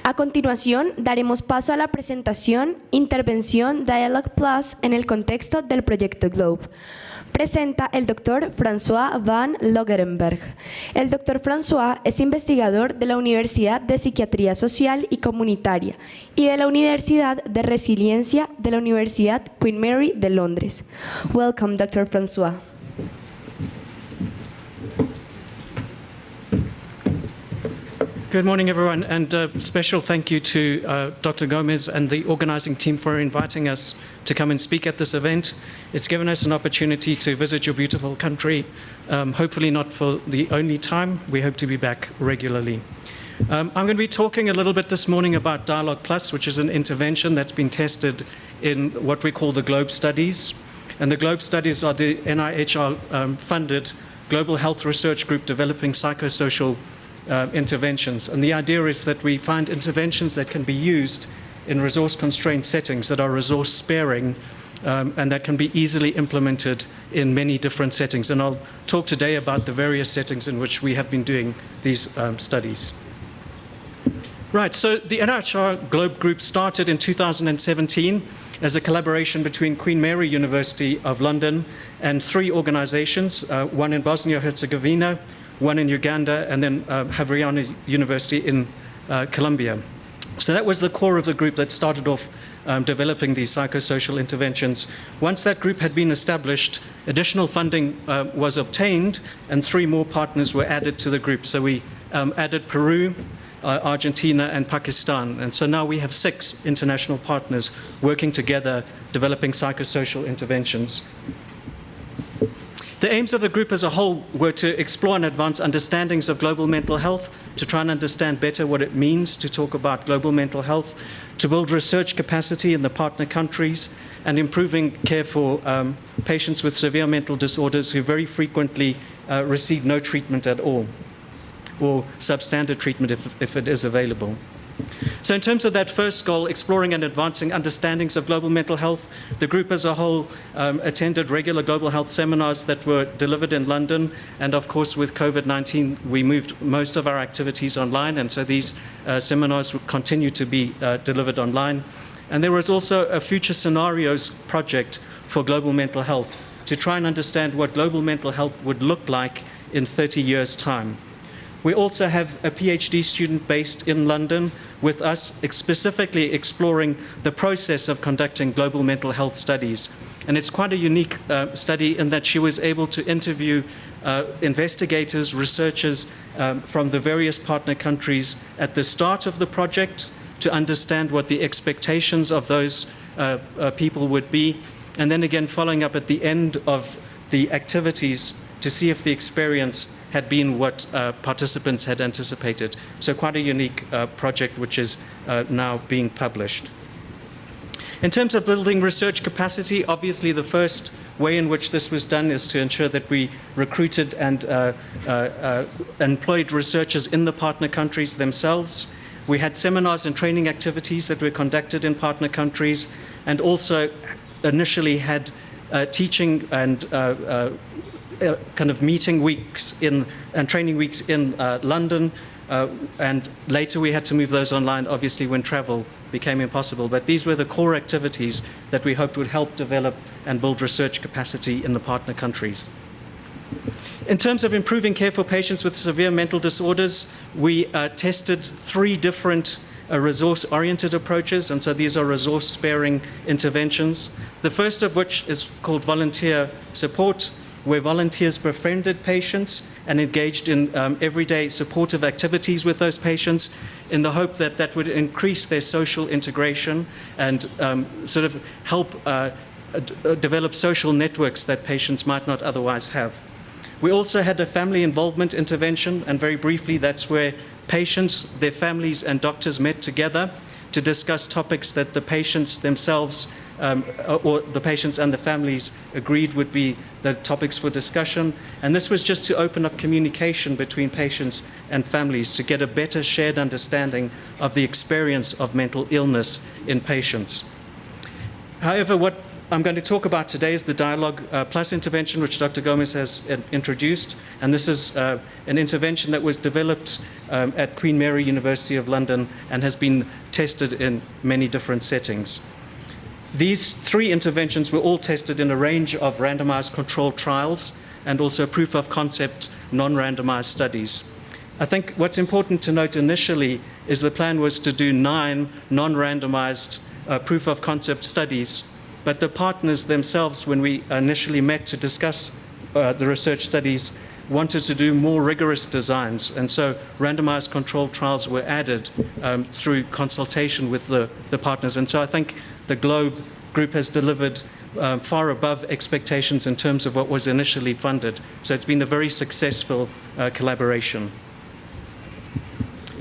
A continuación, daremos paso a la presentación Intervención Dialogue Plus en el contexto del Proyecto Globe. Presenta el Dr. François van Logerenberg. El Dr. François es investigador de la Universidad de Psiquiatría Social y Comunitaria y de la Universidad de Resiliencia de la Universidad Queen Mary de Londres. Welcome, Dr. François. Good morning, everyone, and a special thank you to Dr. Gomez and the organizing team for inviting us to come and speak at this event. It's given us an opportunity to visit your beautiful country, hopefully not for the only time. We hope to be back regularly. I'm going to be talking a little bit this morning about Dialogue Plus, which is an intervention that's been tested in what we call the Globe Studies. And the Globe Studies are the NRHR funded global health research group developing psychosocial interventions. And the idea is that we find interventions that can be used in resource-constrained settings that are resource-sparing and that can be easily implemented in many different settings. And I'll talk today about the various settings in which we have been doing these studies. Right, so the NRHR Globe Group started in 2017 as a collaboration between Queen Mary University of London and 3 organizations, one in Bosnia-Herzegovina, one in Uganda, and then Javeriana University in Colombia. So that was the core of the group that started off developing these psychosocial interventions. Once that group had been established, additional funding was obtained, and 3 more partners were added to the group. So we added Peru, Argentina, and Pakistan. And so now we have 6 international partners working together, developing psychosocial interventions. The aims of the group as a whole were to explore and advance understandings of global mental health, to try and understand better what it means to talk about global mental health, to build research capacity in the partner countries, and improving care for patients with severe mental disorders who very frequently receive no treatment at all, or substandard treatment if it is available. So in terms of that first goal, exploring and advancing understandings of global mental health, the group as a whole attended regular global health seminars that were delivered in London. And of course, with COVID-19, we moved most of our activities online. And so these seminars will continue to be delivered online. And there was also a future scenarios project for global mental health to try and understand what global mental health would look like in 30 years' time. We also have a PhD student based in London with us, specifically exploring the process of conducting global mental health studies. And it's quite a unique study in that she was able to interview investigators, researchers from the various partner countries at the start of the project to understand what the expectations of those people would be. And then again, following up at the end of the activities to see if the experience had been what participants had anticipated. So quite a unique project which is now being published. In terms of building research capacity, obviously the first way in which this was done is to ensure that we recruited and employed researchers in the partner countries themselves. We had seminars and training activities that were conducted in partner countries, and also initially had teaching and kind of meeting weeks and training weeks in London, and later we had to move those online, obviously, when travel became impossible. But these were the core activities that we hoped would help develop and build research capacity in the partner countries. In terms of improving care for patients with severe mental disorders, we tested 3 different resource-oriented approaches, and so these are resource-sparing interventions. The first of which is called volunteer support, where volunteers befriended patients and engaged in everyday supportive activities with those patients in the hope that that would increase their social integration and sort of help develop social networks that patients might not otherwise have. We also had a family involvement intervention, and very briefly, that's where patients, their families, and doctors met together to discuss topics that the patients themselves or the patients and the families agreed would be the topics for discussion. And this was just to open up communication between patients and families to get a better shared understanding of the experience of mental illness in patients. However, what I'm going to talk about today is the Dialogue Plus intervention, which Dr. Gomez has introduced. And this is an intervention that was developed at Queen Mary University of London and has been tested in many different settings. These 3 interventions were all tested in a range of randomized controlled trials and also proof of concept non-randomized studies. I think what's important to note initially is the plan was to do 9 non-randomized proof of concept studies, but the partners themselves, when we initially met to discuss the research studies, wanted to do more rigorous designs, and so randomized controlled trials were added through consultation with the partners. And so I think the GLOBE group has delivered far above expectations in terms of what was initially funded. So it's been a very successful collaboration.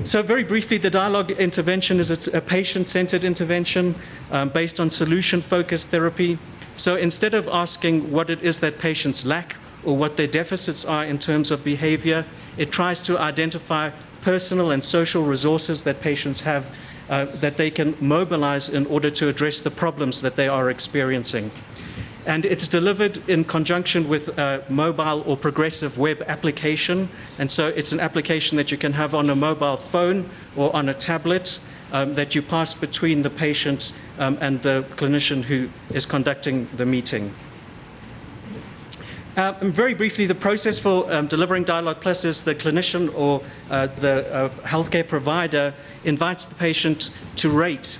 So very briefly, the Dialogue intervention is a patient-centered intervention based on solution-focused therapy. So instead of asking what it is that patients lack or what their deficits are in terms of behavior, it tries to identify personal and social resources that patients have that they can mobilize in order to address the problems that they are experiencing. And it's delivered in conjunction with a mobile or progressive web application. And so it's an application that you can have on a mobile phone or on a tablet that you pass between the patient and the clinician who is conducting the meeting. Very briefly, the process for delivering Dialogue Plus is the clinician or the healthcare provider invites the patient to rate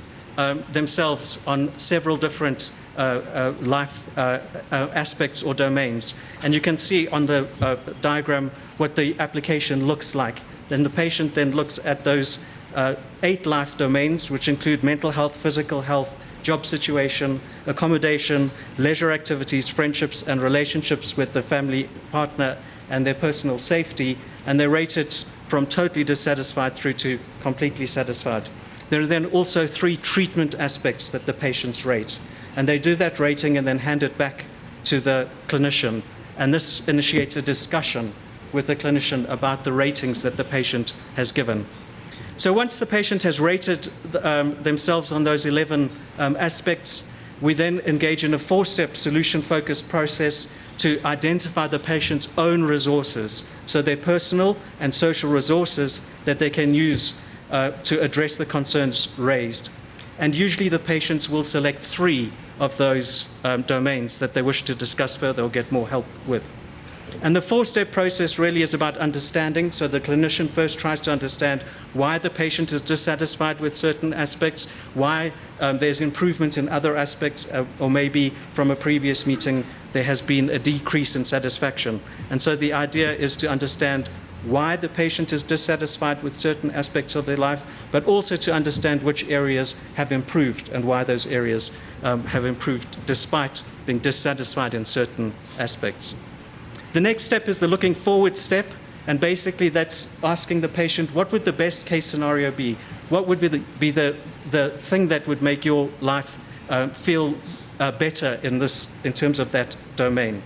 themselves on several different life aspects or domains. And you can see on the diagram what the application looks like. Then the patient then looks at those 8 life domains, which include mental health, physical health, job situation, accommodation, leisure activities, friendships, and relationships with the family partner and their personal safety, and they rate it from totally dissatisfied through to completely satisfied. There are then also 3 treatment aspects that the patients rate, and they do that rating and then hand it back to the clinician, and this initiates a discussion with the clinician about the ratings that the patient has given. So once the patient has rated themselves on those 11 aspects, we then engage in a 4-step solution-focused process to identify the patient's own resources, so their personal and social resources that they can use to address the concerns raised. And usually the patients will select 3 of those domains that they wish to discuss further or get more help with. And the 4-step process really is about understanding. So the clinician first tries to understand why the patient is dissatisfied with certain aspects, why there's improvement in other aspects, or maybe from a previous meeting there has been a decrease in satisfaction. And so the idea is to understand why the patient is dissatisfied with certain aspects of their life, but also to understand which areas have improved and why those areas have improved despite being dissatisfied in certain aspects. The next step is the looking forward step, and basically that's asking the patient, what would the best case scenario be? What would be the thing that would make your life feel better in terms of that domain?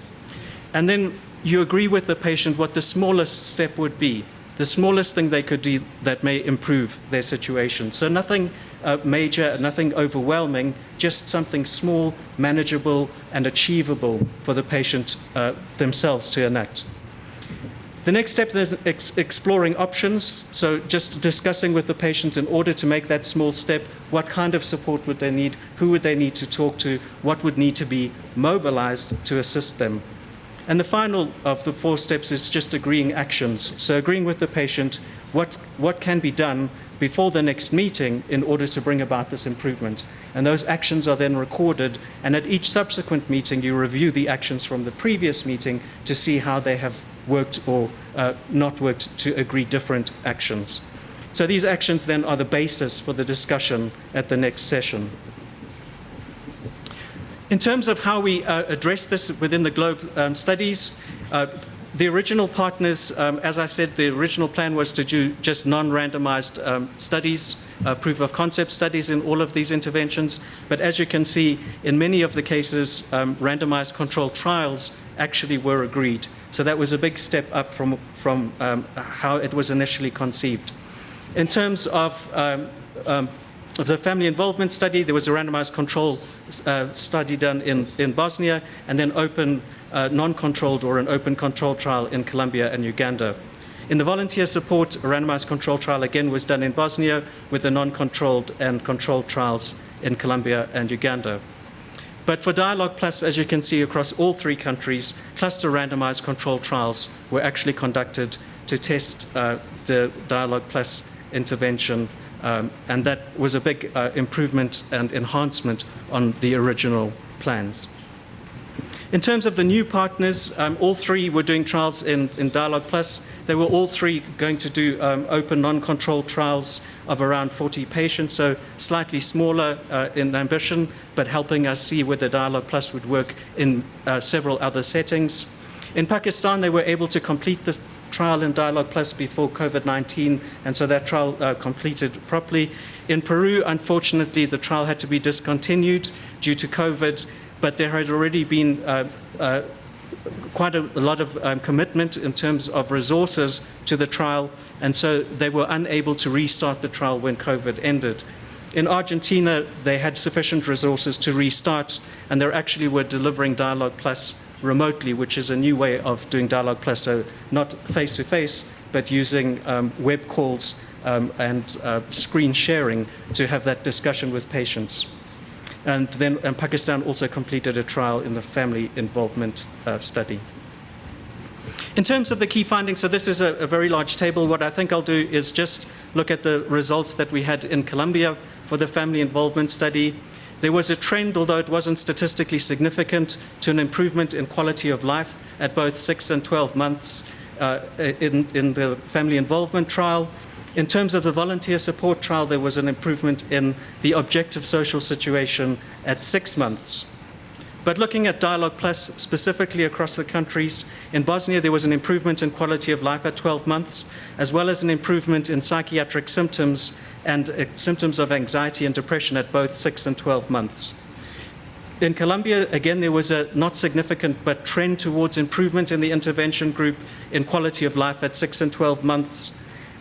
And then you agree with the patient what the smallest step would be, the smallest thing they could do that may improve their situation. So nothing major, nothing overwhelming, just something small, manageable, and achievable for the patient themselves to enact. The next step is exploring options. So just discussing with the patient in order to make that small step, what kind of support would they need, who would they need to talk to, what would need to be mobilized to assist them. And the final of the 4 steps is just agreeing actions. So agreeing with the patient what can be done before the next meeting in order to bring about this improvement. And those actions are then recorded, and at each subsequent meeting you review the actions from the previous meeting to see how they have worked or not worked to agree different actions. So these actions then are the basis for the discussion at the next session. In terms of how we address this within the GLOBE studies, the original partners, as I said, the original plan was to do just non-randomized studies, proof of concept studies in all of these interventions. But as you can see, in many of the cases, randomized controlled trials actually were agreed. So that was a big step up from how it was initially conceived. In terms of of the family involvement study, there was a randomized control study done in Bosnia, and then open non-controlled or an open control trial in Colombia and Uganda. In the volunteer support, a randomized control trial again was done in Bosnia, with the non-controlled and controlled trials in Colombia and Uganda. But for Dialogue Plus, as you can see across all 3 countries, cluster randomized control trials were actually conducted to test the Dialogue Plus intervention, and that was a big improvement and enhancement on the original plans. In terms of the new partners, all 3 were doing trials in Dialogue Plus. They were all 3 going to do open non-controlled trials of around 40 patients, so slightly smaller in ambition, but helping us see whether Dialogue Plus would work in several other settings. In Pakistan, they were able to complete this trial in Dialogue Plus before COVID-19, and so that trial completed properly. In Peru, unfortunately, the trial had to be discontinued due to COVID, but there had already been quite a lot of commitment in terms of resources to the trial, and so they were unable to restart the trial when COVID ended. In Argentina, they had sufficient resources to restart, and they actually were delivering Dialogue Plus remotely, which is a new way of doing Dialogue Plus, so not face-to-face, but using web calls and screen sharing to have that discussion with patients. And then Pakistan also completed a trial in the family involvement study. In terms of the key findings, so this is a very large table. What I think I'll do is just look at the results that we had in Colombia for the family involvement study. There was a trend, although it wasn't statistically significant, to an improvement in quality of life at both 6 and 12 months in the family involvement trial. In terms of the volunteer support trial, there was an improvement in the objective social situation at 6 months. But looking at Dialogue Plus specifically across the countries, in Bosnia there was an improvement in quality of life at 12 months, as well as an improvement in psychiatric symptoms and symptoms of anxiety and depression at both 6 and 12 months. In Colombia, again, there was a not significant but trend towards improvement in the intervention group in quality of life at 6 and 12 months,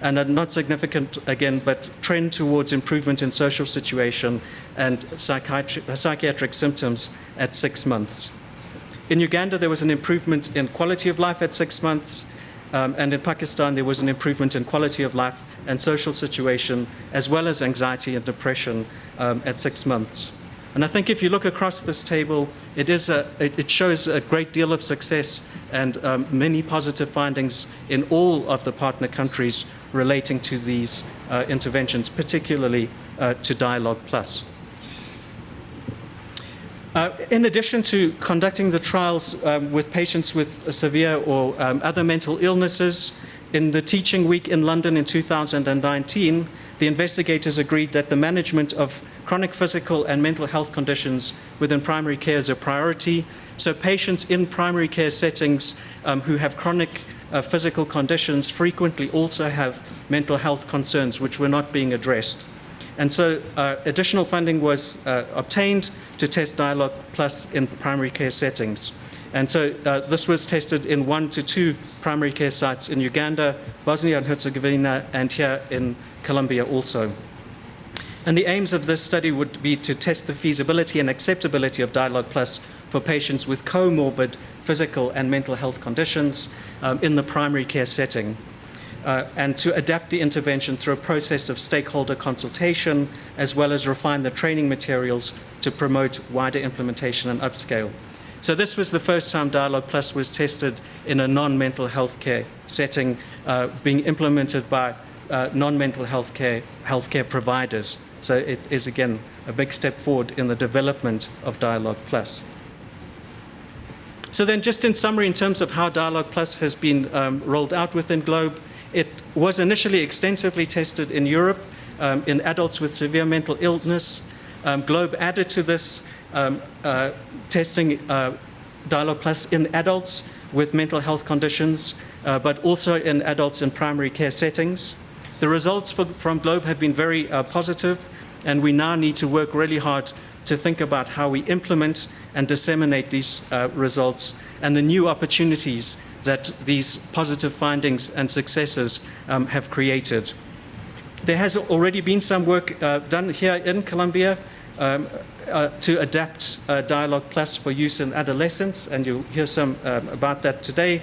and a not significant, again, but trend towards improvement in social situation and psychiatric symptoms at 6 months. In Uganda, there was an improvement in quality of life at 6 months, and in Pakistan, there was an improvement in quality of life and social situation, as well as anxiety and depression at 6 months. And I think if you look across this table, it shows a great deal of success and many positive findings in all of the partner countries relating to these interventions, particularly to Dialogue Plus. In addition to conducting the trials with patients with severe or other mental illnesses, in the teaching week in London in 2019, the investigators agreed that the management of chronic physical and mental health conditions within primary care is a priority. So patients in primary care settings who have chronic physical conditions frequently also have mental health concerns which were not being addressed. And so additional funding was obtained to test Dialogue Plus in primary care settings. And so this was tested in 1 to 2 primary care sites in Uganda, Bosnia and Herzegovina, and here in Colombia also. And the aims of this study would be to test the feasibility and acceptability of Dialogue Plus for patients with comorbid physical and mental health conditions in the primary care setting, and to adapt the intervention through a process of stakeholder consultation, as well as refine the training materials to promote wider implementation and upscale. So this was the first time Dialogue Plus was tested in a non-mental health care setting, being implemented by non-mental healthcare providers. So it is, again, a big step forward in the development of Dialogue Plus. So then, just in summary, in terms of how Dialogue Plus has been rolled out within Globe, it was initially extensively tested in Europe in adults with severe mental illness. Globe added to this testing Dialogue Plus in adults with mental health conditions, but also in adults in primary care settings. The results from Globe have been very positive, and we now need to work really hard to think about how we implement and disseminate these results and the new opportunities that these positive findings and successes have created. There has already been some work done here in Colombia to adapt Dialogue Plus for use in adolescents, and you'll hear some about that today.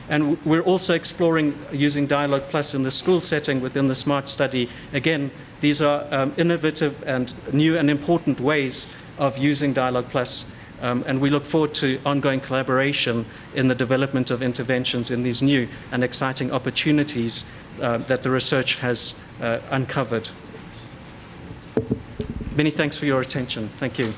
And we're also exploring using Dialogue Plus in the school setting within the SMART study. Again, these are innovative and new and important ways of using Dialogue Plus. And we look forward to ongoing collaboration in the development of interventions in these new and exciting opportunities that the research has uncovered. Many thanks for your attention. Thank you.